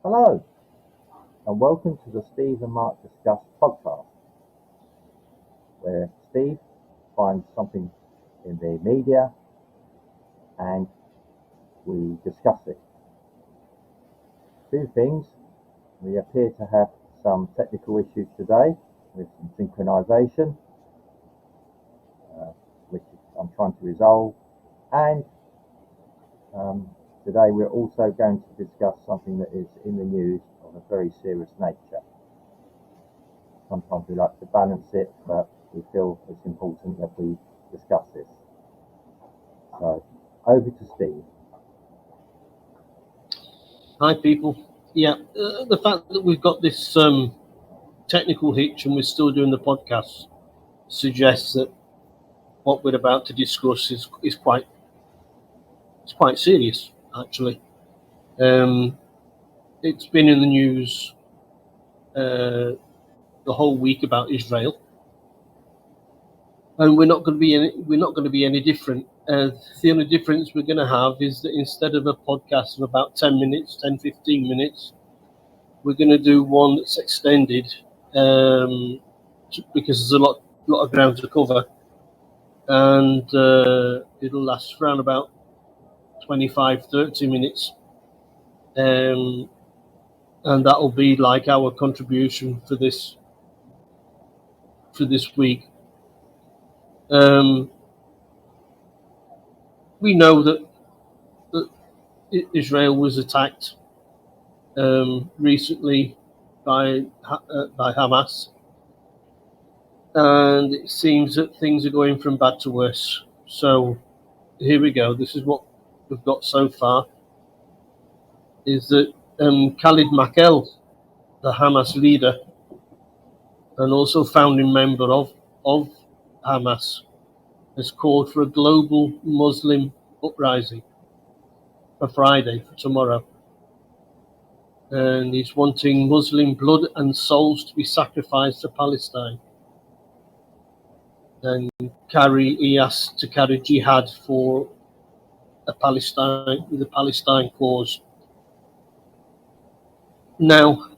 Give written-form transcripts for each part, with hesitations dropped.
Hello, and welcome to the Steve and Mark Discuss podcast, where Steve finds something in the media and we discuss it. Two things: we appear to have some technical issues today with some synchronization, which I'm trying to resolve, and today we're also going to discuss something that is in the news of a very serious nature. Sometimes we like to balance it, but we feel it's important that we discuss this. So, over to Steve. Hi, people. Yeah, the fact that we've got this technical hitch and we're still doing the podcast suggests that what we're about to discuss is quite serious, actually. It's been in the news the whole week about Israel, and we're not going to be any different. The only difference we're going to have is that instead of a podcast of about 10 minutes, 15 minutes, we're going to do one that's extended because there's a lot of ground to cover, and it'll last around about 25-30 minutes, and that'll be like our contribution for this week. We know that Israel was attacked recently by Hamas, and it seems that things are going from bad to worse. So here we go. This is what we've got so far. Is that Khalid Makel, the Hamas leader and also founding member of Hamas, has called for a global Muslim uprising for Friday, for tomorrow. And he's wanting Muslim blood and souls to be sacrificed to Palestine. And he has to carry Jihad for the Palestine cause. Now,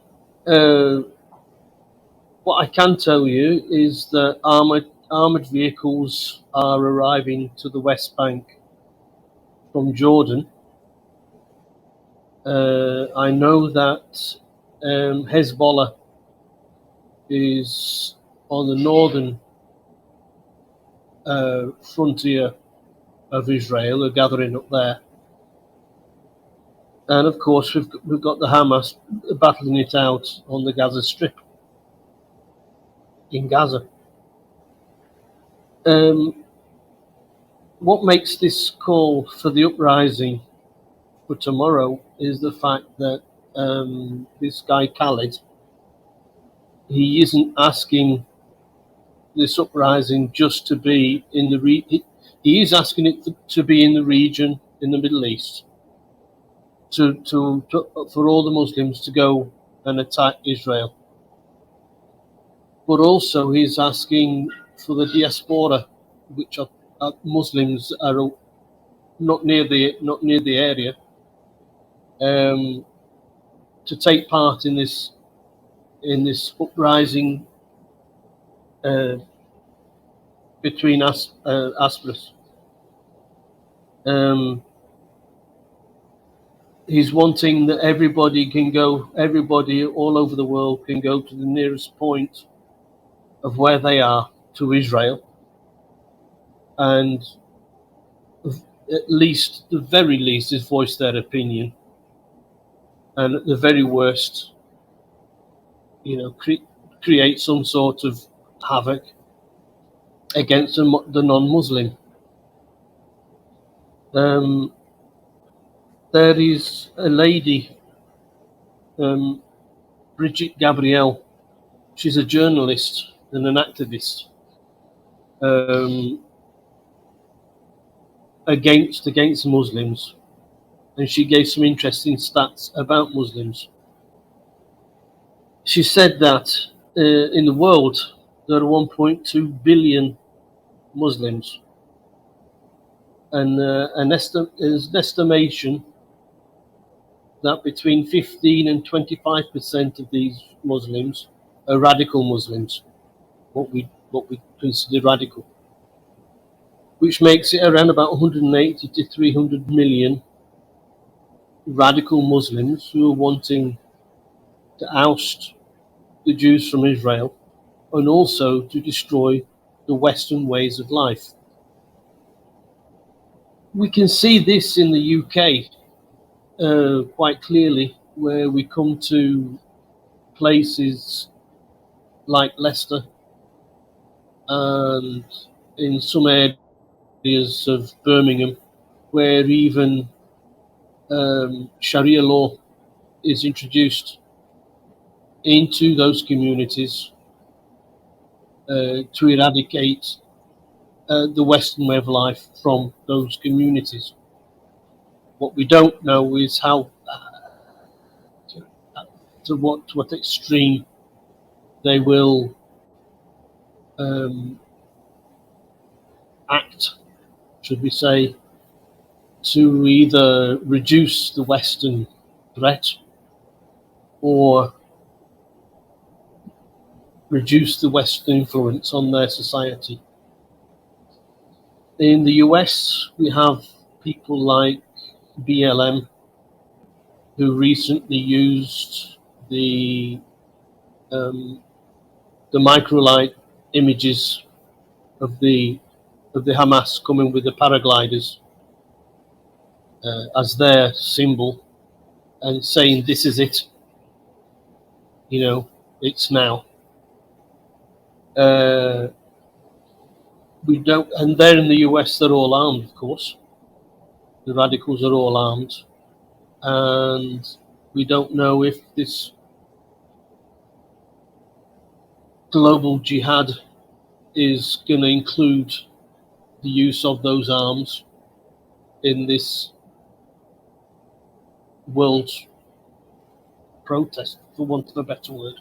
what I can tell you is that armored vehicles are arriving to the West Bank from Jordan. I know that Hezbollah is on the northern frontier of Israel, are gathering up there. And of course, we've got the Hamas battling it out on the Gaza Strip in Gaza. What makes this call for the uprising for tomorrow is the fact that this guy Khalid, he isn't asking this uprising just to be in the he is asking it to be in the region in the Middle East, to for all the Muslims to go and attack Israel. But also he's asking for the diaspora, which are Muslims are not near the area, to take part in this uprising between Aspras. He's wanting that everybody all over the world can go to the nearest point of where they are to Israel, and the very least is voice their opinion, and at the very worst, create some sort of havoc against the non-Muslim. There is a lady, Brigitte Gabriel. She's a journalist and an activist against Muslims, and she gave some interesting stats about Muslims. She said that in the world there are 1.2 billion Muslims, and there's an estimation that between 15 and 25% of these Muslims are radical Muslims, what we consider radical, which makes it around about 180 to 300 million radical Muslims who are wanting to oust the Jews from Israel and also to destroy the Western ways of life. We can see this in the UK quite clearly, where we come to places like Leicester and in some areas of Birmingham, where even Sharia law is introduced into those communities to eradicate the Western way of life from those communities. What we don't know is how, to what extreme they will act, should we say, to either reduce the Western threat or reduce the Western influence on their society. In the US, we have people like BLM who recently used the microlight images of the Hamas coming with the paragliders as their symbol and saying, "This is it. You know, it's now." We don't, and there in the US, they're all armed, of course. The radicals are all armed, and we don't know if this global jihad is going to include the use of those arms in this world protest, for want of a better word.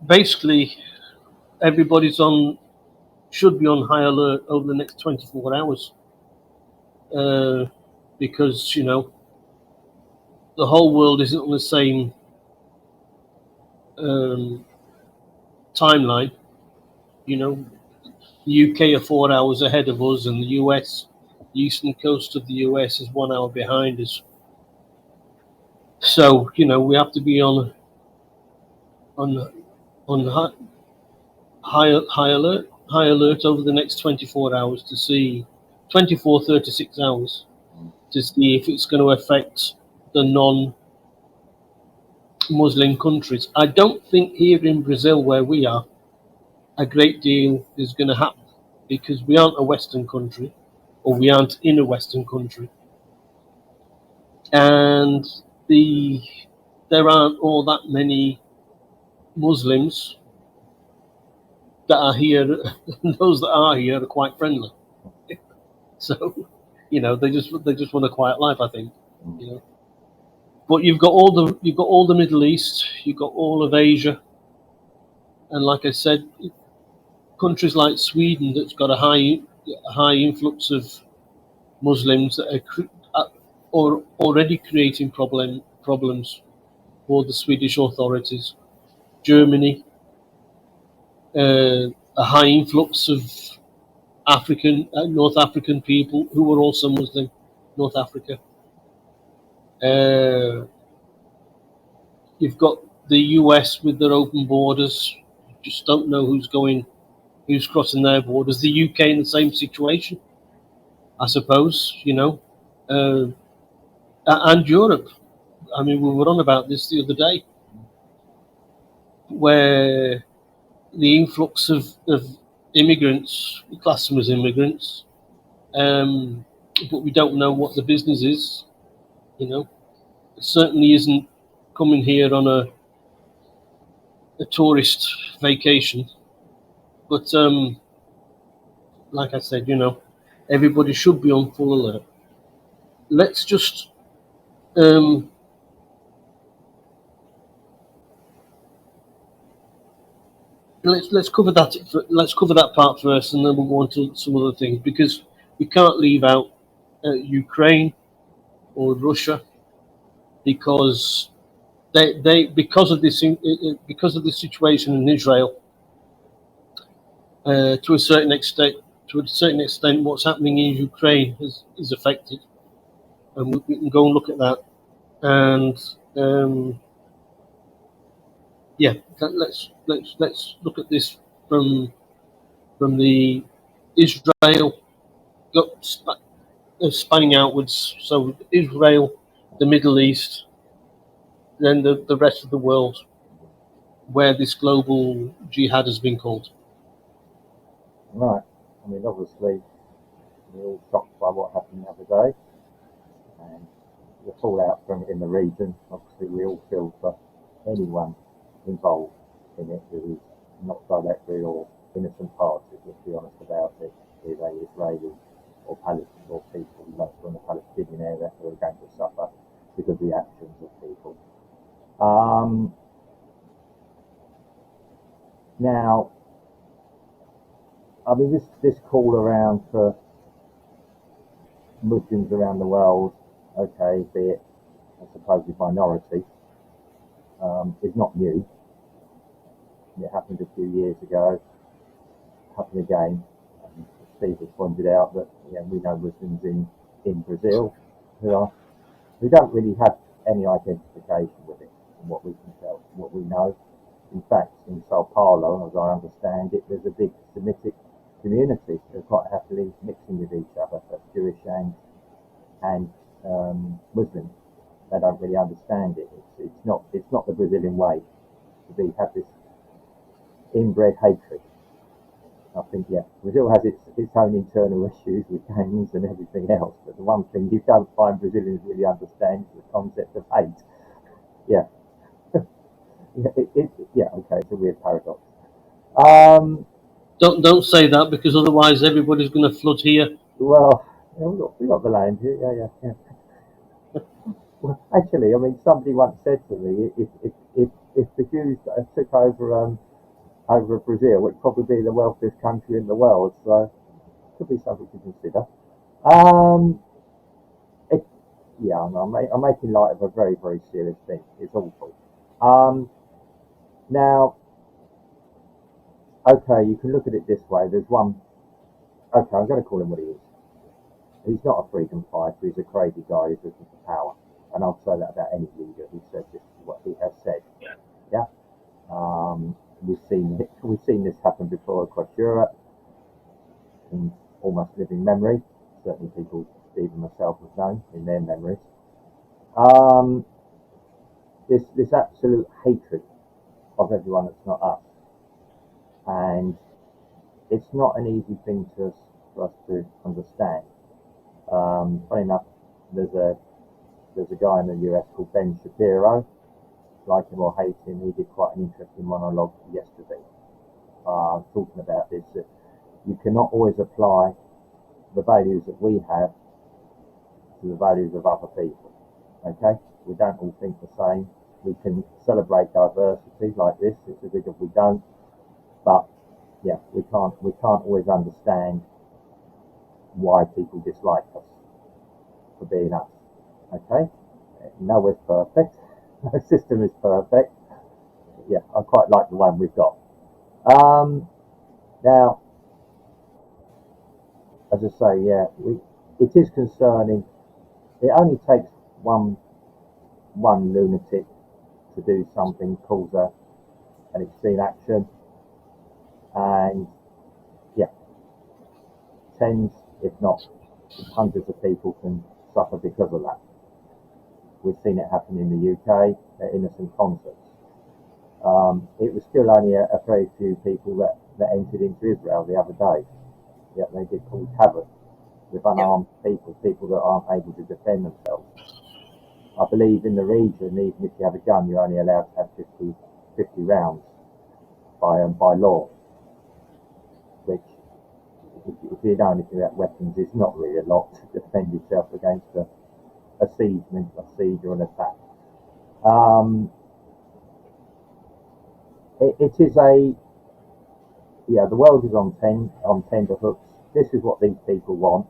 Basically, everybody's should be on high alert over the next 24 hours, because the whole world isn't on the same timeline. The UK are 4 hours ahead of us, and the US, the eastern coast of the US, is 1 hour behind us. So we have to be on high alert over the next 24 hours to see 36 hours to see if it's going to affect the non-Muslim countries. I don't think here in Brazil, where we are, a great deal is going to happen because we aren't a Western country, or we aren't in a Western country, and there aren't all that many Muslims that are here. Those that are here are quite friendly, so they just want a quiet life, I think. But you've got all the Middle East, you've got all of Asia, and like I said, countries like Sweden that's got a high influx of Muslims that are already creating problems for the Swedish authorities. Germany, a high influx of North African people who are also Muslim. North Africa. You've got the US with their open borders. You just don't know who's crossing their borders. The UK in the same situation, I suppose. And Europe. I mean, we were on about this the other day, where the influx of immigrants, we class them as immigrants, but we don't know what the business is. It certainly isn't coming here on a tourist vacation. But like I said, everybody should be on full alert. Let's just let's cover that. Let's cover that part first, and then we'll go on to some other things, because we can't leave out Ukraine or Russia, because they because of this because of the situation in Israel, to a certain extent. To a certain extent, what's happening in Ukraine is affected, and we can go and look at that. And yeah, let's look at this from the Israel got spanning outwards. So Israel, the Middle East, then the rest of the world, where this global jihad has been called. Right. I mean, obviously, we're all shocked by what happened the other day, and the fallout from it in the region. Obviously, we all feel for anyone involved in it who is not directly or innocent parties. Let's be honest about it, be they Israeli or Palestinian or people like from the Palestinian area who are going to suffer because of the actions of people. Now, I mean, this call around for Muslims around the world, okay, be it a supposed minority, is not new. It happened a few years ago, happened again. Steve has pointed out that we know Muslims in Brazil who don't really have any identification with it, from what we can tell, what we know. In fact, in Sao Paulo, as I understand it, there's a big Semitic community who are quite happily mixing with each other, that's Jewish and Muslim. They don't really understand it. It's not the Brazilian way to have this inbred hatred. I think Brazil has its own internal issues with gangs and everything else. But the one thing you don't find Brazilians really understand is the concept of hate. Yeah, okay, it's a weird paradox. Don't say that, because otherwise everybody's going to flood here. Well, we got the land here. Yeah. Well, actually, I mean, somebody once said to me, if the Jews took over Brazil, it'd probably be the wealthiest country in the world. So it could be something to consider. Um, it, yeah, I'm making light of a very, very serious thing. It's awful. Now, okay, you can look at it this way. There's one. Okay, I'm going to call him what he is. He's not a freedom fighter. He's a crazy guy who's looking for power. And I'll say that about any leader who says this is what he has said. Yeah. We've seen this happen before across Europe in almost living memory. Certainly, people, Steve and myself, have known in their memories. This absolute hatred of everyone that's not us, and it's not an easy thing for us to understand. Funny enough, there's a guy in the US called Ben Shapiro. Like him or hate him, he did quite an interesting monologue yesterday, talking about this. That you cannot always apply the values that we have to the values of other people. Okay, we don't all think the same. We can celebrate diversity like this. It's a good if we don't, but we can't always understand why people dislike us for being us. Okay, nowhere's perfect. No system is perfect. Yeah, I quite like the one we've got. Now, as I say, it is concerning. It only takes one lunatic to do something, cause an extreme action, and tens, if not hundreds of people can suffer because of that. We've seen it happen in the UK at innocent concerts. It was still only a very few people that entered into Israel the other day. Yet they did cause havoc with unarmed people that aren't able to defend themselves. I believe in the region, even if you have a gun, you're only allowed to have 50 rounds by law, which, if you know anything about weapons, is not really a lot to defend yourself against a siege or an attack. It is yeah, the world is on tender hooks. This is what these people want.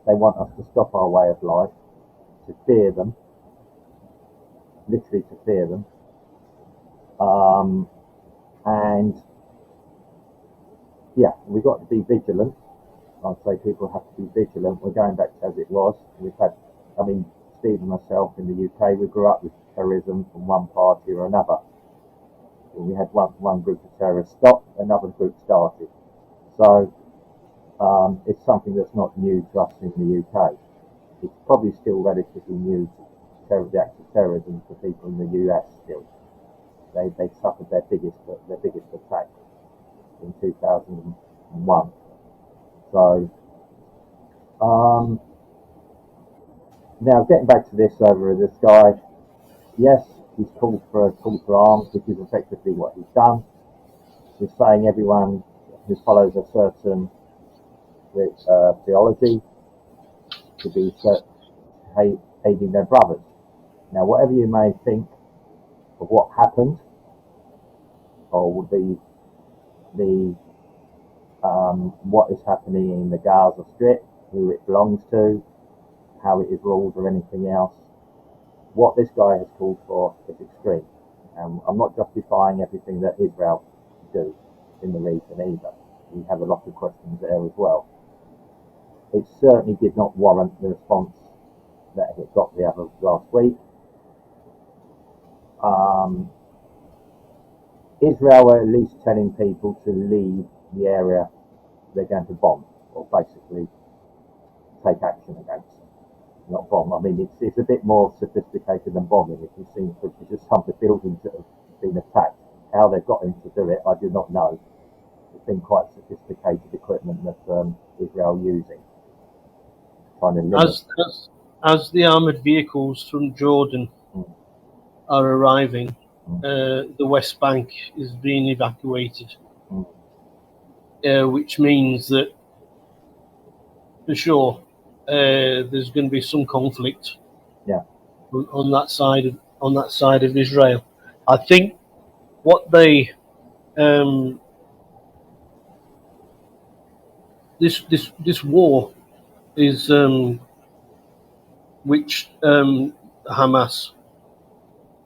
They want us to stop our way of life, to fear them, literally to fear them, and yeah, we've got to be vigilant. I'd say people have to be vigilant. We're going back to as it was. We've had, I mean, Steve and myself in the UK, we grew up with terrorism from one party or another. When we had one group of terrorists stop, another group started. So it's something that's not new to us in the UK. It's probably still relatively new to the act of terrorism for people in the US still. They suffered their biggest attack in 2001. So now getting back to this over this guy, yes, he's called for arms, which is effectively what he's done. He's saying everyone who follows a certain theology to be aiding their brothers. Now, whatever you may think of what happened, or the what is happening in the Gaza Strip, who it belongs to, how it is ruled, or anything else, what this guy has called for is extreme. I'm not justifying everything that Israel do in the region either. We have a lot of questions there as well. It certainly did not warrant the response that it got the other last week. Israel were at least telling people to leave the area they're going to bomb, or basically take action against. Not bomb. I mean, it's a bit more sophisticated than bombing. If you've seen footage of some of the buildings that have been attacked, how they've got them to do it, I do not know. It's been quite sophisticated equipment that Israel using. Trying to limit. As the armoured vehicles from Jordan are arriving, the West Bank is being evacuated, which means that for sure there's going to be some conflict. Yeah. On that side of Israel. I think what they this war is which Hamas,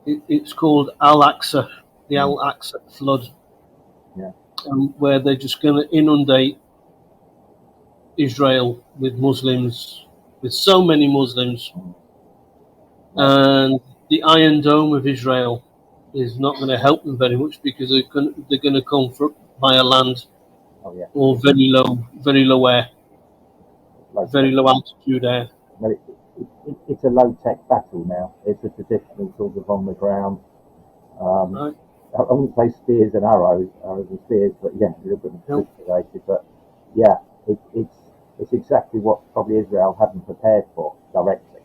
it's called Al-Aqsa, the Al-Aqsa flood, where they're just going to inundate Israel with Muslims, with so many Muslims, and the Iron Dome of Israel is not going to help them very much, because they're going to come via land, or very low air, very low altitude air. No, it's a low-tech battle now. It's a traditional sort of on the ground. Right. I wouldn't say spears and arrows and spears, but yeah, a little bit sophisticated. But yeah, it's exactly what probably Israel hadn't prepared for directly.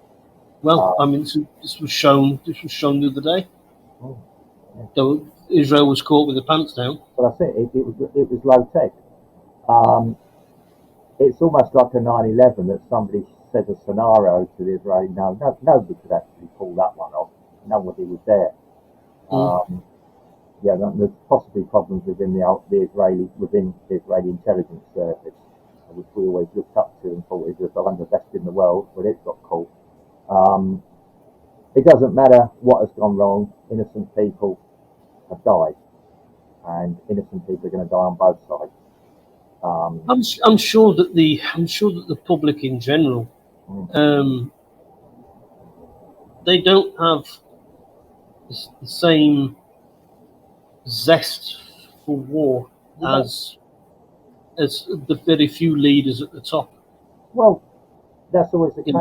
Well, I mean, this was shown the other day. So Israel was caught with their pants down. But I think it was low-tech. It's almost like a 9/11 that somebody said a scenario to the Israeli. Nobody could actually pull that one off. Nobody was there. Yeah, there's possibly problems within the Israeli intelligence service, which we always looked up to and thought it was one of the best in the world, but it got caught. It doesn't matter what has gone wrong. Innocent people have died, and innocent people are going to die on both sides. I'm sure that the public in general, they don't have the same zest for war as the very few leaders at the top. Well, that's always the case.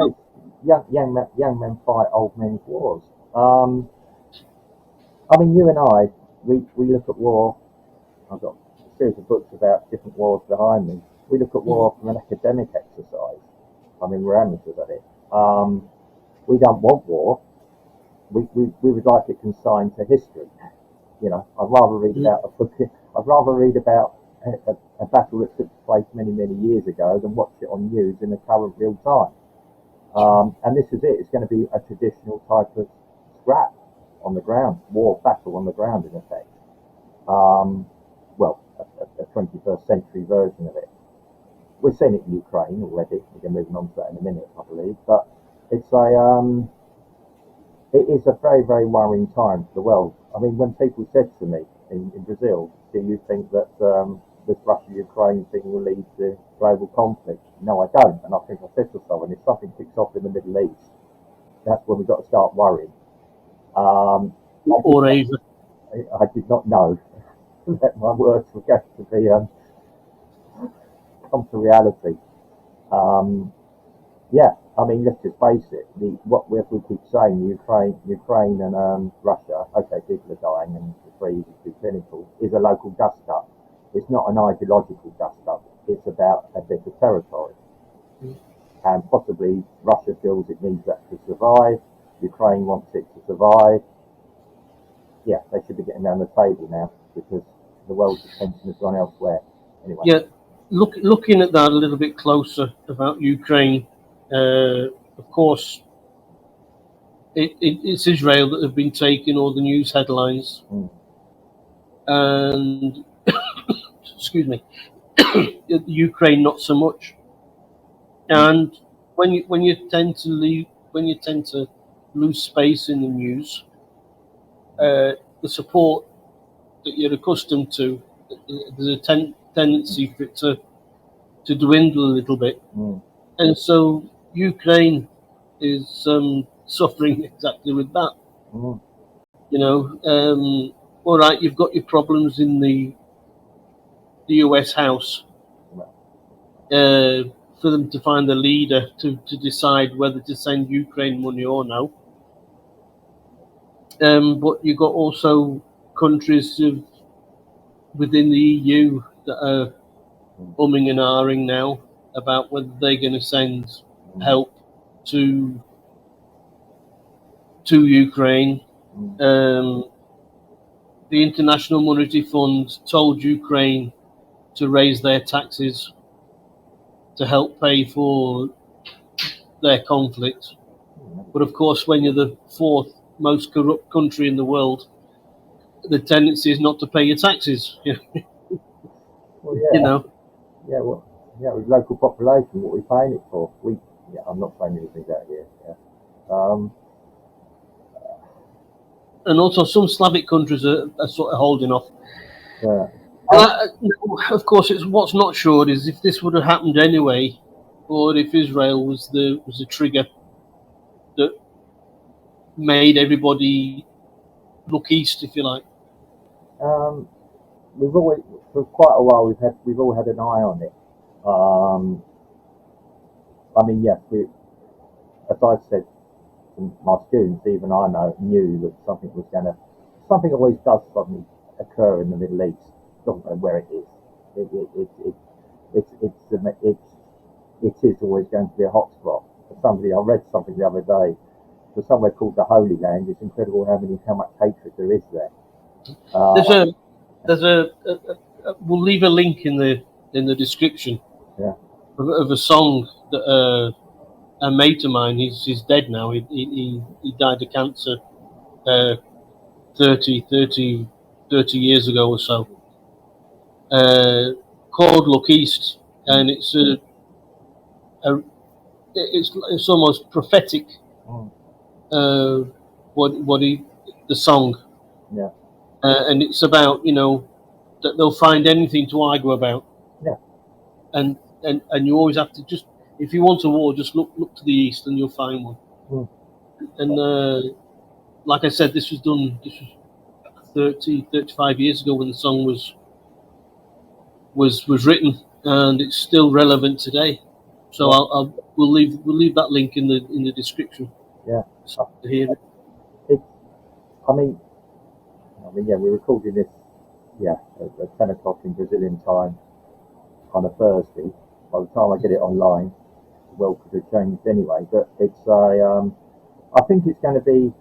Young men fight old men's wars. I mean, you and I, we look at war. I've got a series of books about different wars behind me. We look at war from an academic exercise. I mean, we're amateurs at it. We don't want war. We would like it consigned to history. You know, I'd rather read about a book. I'd rather read about a battle that took place many years ago than watch it on news in the current real time. And this is it. It's going to be a traditional type of scrap on the ground, war battle on the ground in effect. Well, a 21st century version of it. We're seeing it in Ukraine already. We're going to move on to that in a minute, I believe. But it's it is a very, very worrying time for the world. I mean, when people said to me in Brazil, do you think that this Russia-Ukraine thing will lead to global conflict? No, I don't. And I think I said to someone, if something kicks off in the Middle East, that's when we've got to start worrying. Or Asia. I did not know that my words were going to be come to reality. Yeah, I mean, let's just face it. What we keep saying, Ukraine and Russia. Okay, people are dying and the freeze is too clinical. Is a local dust-up. It's not an ideological dust-up. It's about a bit of territory, and possibly Russia feels it needs that to survive. Ukraine wants it to survive. Yeah, they should be getting around the table now because the world's attention has gone elsewhere. Anyway. Yeah, looking at that a little bit closer about Ukraine, of course, it's Israel that have been taking all the news headlines, and excuse me, Ukraine not so much. And when you tend to lose space in the news, the support that you're accustomed to, there's a tendency for it to dwindle a little bit. And so Ukraine is suffering exactly with that. You know, all right, you've got your problems in the US House for them to find a leader to decide whether to send Ukraine money or no. But you've got also countries within the EU that are umming and ahhing now about whether they're going to send help to Ukraine. The International Monetary Fund told Ukraine to raise their taxes to help pay for their conflict. But of course, when you're the fourth most corrupt country in the world, the tendency is not to pay your taxes. Well, yeah. You know. Yeah, well, yeah, with local population, what are we paying it for? I'm not saying anything out here. Yeah. And also, some Slavic countries are sort of holding off. Yeah. Of course, it's what's not sure is if this would have happened anyway, or if Israel was the trigger that made everybody look east, if you like. We've always, for quite a while, we've all had an eye on it. I mean, yes, as I've said to my students, even I knew that something always does suddenly occur in the Middle East. Doesn't know where it is. It is always going to be a hotspot. I read something the other day. For somewhere called the Holy Land, it's incredible how much hatred there is there. We'll leave a link in the description. Yeah. Of a song that a mate of mine, he's dead now. He died of cancer 30 years ago or so. Called Look East, and it's almost prophetic. The song. Yeah. And it's about that they'll find anything to argue about. Yeah. And you always have to just, if you want a war, just look to the east and you'll find one. And like I said, this was 35 years ago when the song was written, and it's still relevant today. So we'll leave that link in the description. Yeah. To hear it. I mean, yeah, we're recording this, at 10 o'clock in Brazilian time on a Thursday. By the time I get it online, the world could have changed anyway. But I think it's going to be,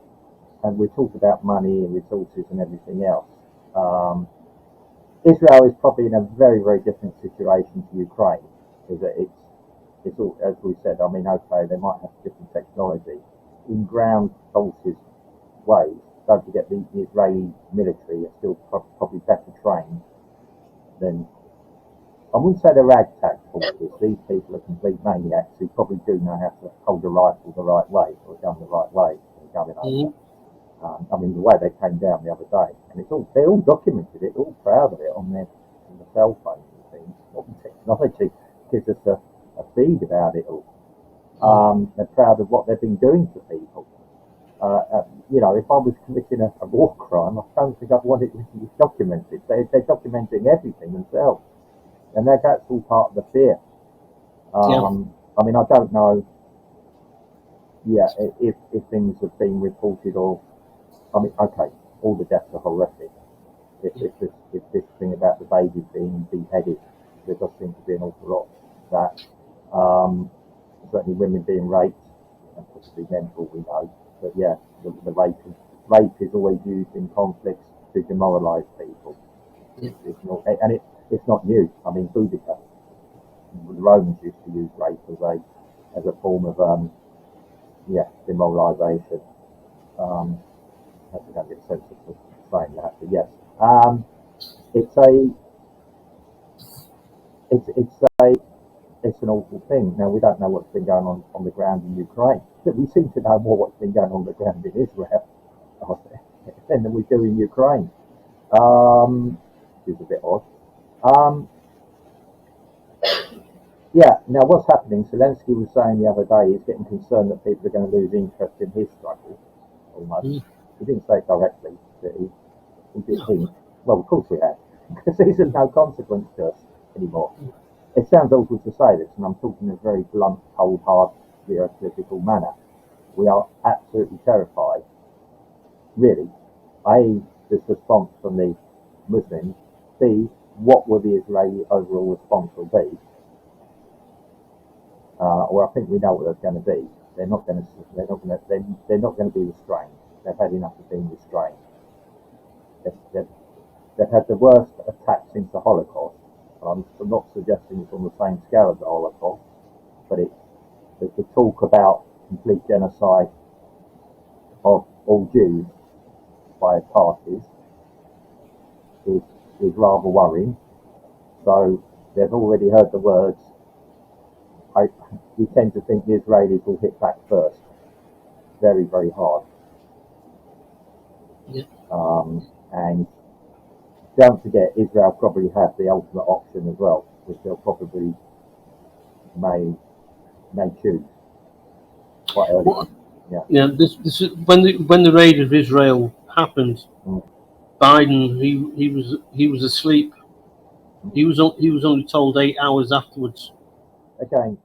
and we talked about money and resources and everything else. Israel is probably in a very, very different situation to Ukraine. Is that it's all, as we said. I mean, okay, they might have different technology in ground forces ways. Don't forget the Israeli military are still probably better trained than I wouldn't say they're ragtag forces. These people are complete maniacs who probably do know how to hold a rifle the right way or gun the right way and going over. I mean, the way they came down the other day, and they're all documented it, all proud of it on their cell phones and things. Modern technology gives us a feed about it all. They're proud of what they've been doing to people. You know, if I was committing a war crime, I don't think I'd want it documented. They're documenting everything themselves, and that's all part of the fear. I mean, I don't know. Yeah, if things have been reported, or I mean, okay, all the deaths are horrific. If this thing about the babies being beheaded, there does seem to be an awful lot of that. Certainly, women being raped, and possibly men, all we know. But yeah, the rape is always used in conflicts to demoralise people. It's not new. I mean, Boudica, the Romans used to use rape as a form of demoralisation. I don't get a sense of saying that, but yes, it's an awful thing. Now we don't know what's been going on the ground in Ukraine, but we seem to know more what's been going on the ground in Israel than we do in Ukraine, which is a bit odd. Yeah. Now what's happening? Zelensky was saying the other day he's getting concerned that people are going to lose interest in his struggle. Almost, he didn't say it directly, but he did think. Well, of course we have, because he's of no consequence to us anymore. It sounds awful to say this, and I'm talking in a very blunt, cold, hard, stereotypical manner. We are absolutely terrified. Really, A, this response from the Muslims. B, what will the Israeli overall response will be? Or I think we know what they're going to be. They're not going to be restrained. They've had enough of being restrained. They've had the worst attack since the Holocaust. I'm not suggesting it's on the same scale as the Holocaust, but the talk about complete genocide of all Jews by parties is rather worrying. So they've already heard the words. We tend to think the Israelis will hit back first, very, very hard. And don't forget, Israel probably has the ultimate option as well, which they'll probably may choose quite early. Well, yeah. This is when the raid of Israel happened. Biden, he was asleep. He was only told 8 hours afterwards. Again,